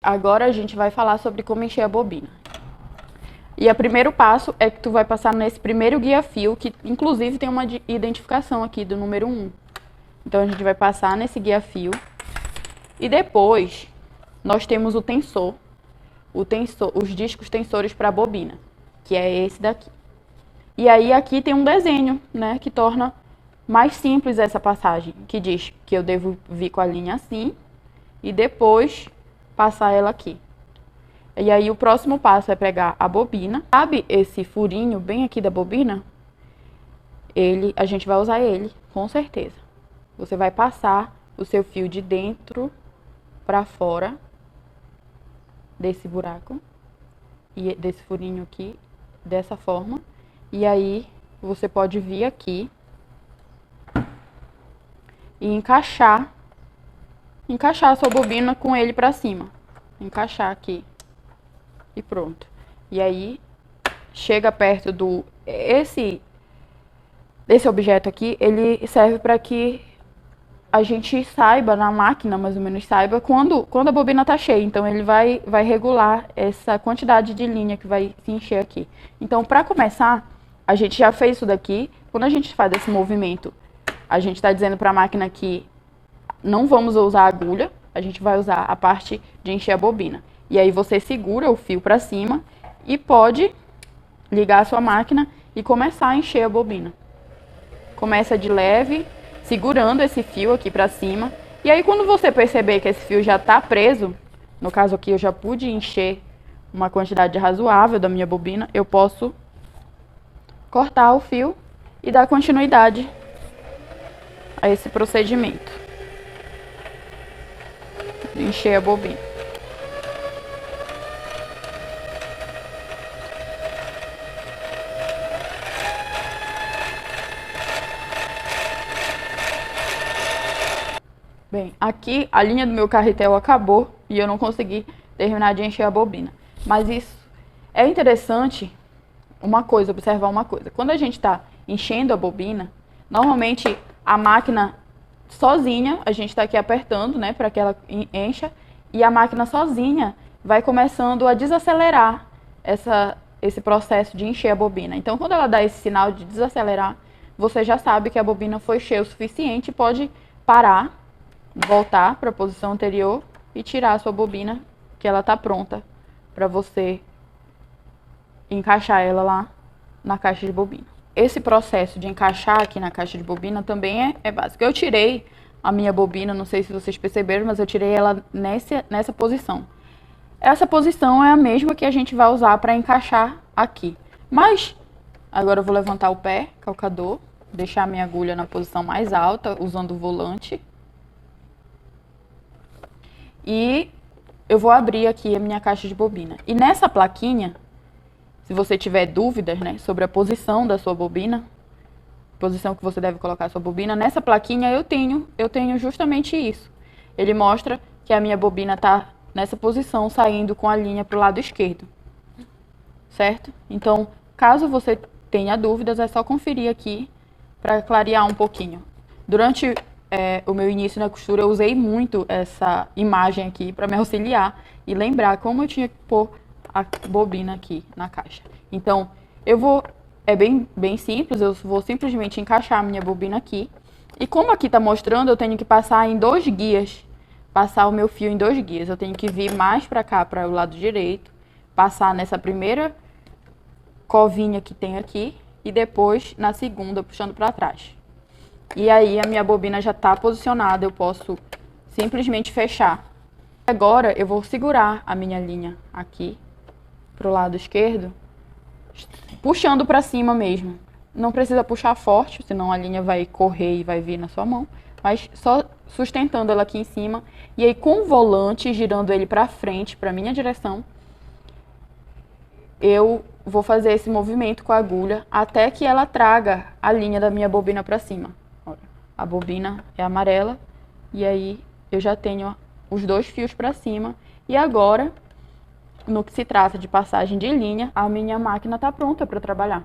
Agora a gente vai falar sobre como encher a bobina. E o primeiro passo é que tu vai passar nesse primeiro guia-fio, que inclusive tem uma identificação aqui do número 1. Então a gente vai passar nesse guia-fio. E depois nós temos o tensor, os discos tensores para a bobina, que é esse daqui. E aí aqui tem um desenho, né, que torna mais simples essa passagem, que diz que eu devo vir com a linha assim e depois passar ela aqui. E aí o próximo passo é pegar a bobina. Sabe esse furinho bem aqui da bobina? A gente vai usar ele, com certeza. Você vai passar o seu fio de dentro para fora desse buraco e desse furinho aqui, dessa forma. E aí você pode vir aqui e encaixar a sua bobina com ele para cima. Encaixar aqui. E pronto. E aí, chega perto esse objeto aqui, ele serve para que a gente saiba, na máquina mais ou menos saiba, quando a bobina está cheia. Então, ele vai regular essa quantidade de linha que vai se encher aqui. Então, para começar, a gente já fez isso daqui. Quando a gente faz esse movimento, a gente está dizendo para a máquina que não vamos usar a agulha, a gente vai usar a parte de encher a bobina. E aí você segura o fio para cima e pode ligar a sua máquina e começar a encher a bobina. Começa de leve, segurando esse fio aqui para cima. E aí quando você perceber que esse fio já está preso, no caso aqui eu já pude encher uma quantidade razoável da minha bobina, eu posso cortar o fio e dar continuidade a esse procedimento de encher a bobina. Bem, aqui a linha do meu carretel acabou e eu não consegui terminar de encher a bobina. Mas isso é interessante, observar uma coisa. Quando a gente está enchendo a bobina, normalmente a máquina sozinha, a gente está aqui apertando, né, para que ela encha, e a máquina sozinha vai começando a desacelerar esse processo de encher a bobina. Então, quando ela dá esse sinal de desacelerar, você já sabe que a bobina foi cheia o suficiente e pode parar, voltar para a posição anterior e tirar a sua bobina, que ela está pronta para você encaixar ela lá na caixa de bobina. Esse processo de encaixar aqui na caixa de bobina também é básico. Eu tirei a minha bobina, não sei se vocês perceberam, mas eu tirei ela nessa posição. Essa posição é a mesma que a gente vai usar para encaixar aqui. Mas, agora eu vou levantar o pé, calcador, deixar a minha agulha na posição mais alta, usando o volante. E eu vou abrir aqui a minha caixa de bobina. E nessa plaquinha, se você tiver dúvidas, né, sobre a posição da sua bobina, posição que você deve colocar a sua bobina, nessa plaquinha eu tenho justamente isso. Ele mostra que a minha bobina está nessa posição, saindo com a linha para o lado esquerdo. Certo? Então, caso você tenha dúvidas, é só conferir aqui para clarear um pouquinho. Durante o meu início na costura, eu usei muito essa imagem aqui para me auxiliar e lembrar como eu tinha que pôr a bobina aqui na caixa. Então, é bem simples, eu vou simplesmente encaixar a minha bobina aqui. E como aqui está mostrando, eu tenho que passar em 2 guias, passar o meu fio em 2 guias. Eu tenho que vir mais para cá, para o lado direito, passar nessa primeira covinha que tem aqui e depois na segunda, puxando para trás. E aí a minha bobina já está posicionada, eu posso simplesmente fechar. Agora eu vou segurar a minha linha aqui pro lado esquerdo, puxando para cima mesmo. Não precisa puxar forte, senão a linha vai correr e vai vir na sua mão, mas só sustentando ela aqui em cima. E aí com o volante, girando ele para frente, para minha direção, eu vou fazer esse movimento com a agulha até que ela traga a linha da minha bobina para cima. Olha, a bobina é amarela e aí eu já tenho os 2 fios para cima. E agora, no que se trata de passagem de linha, a minha máquina está pronta para trabalhar.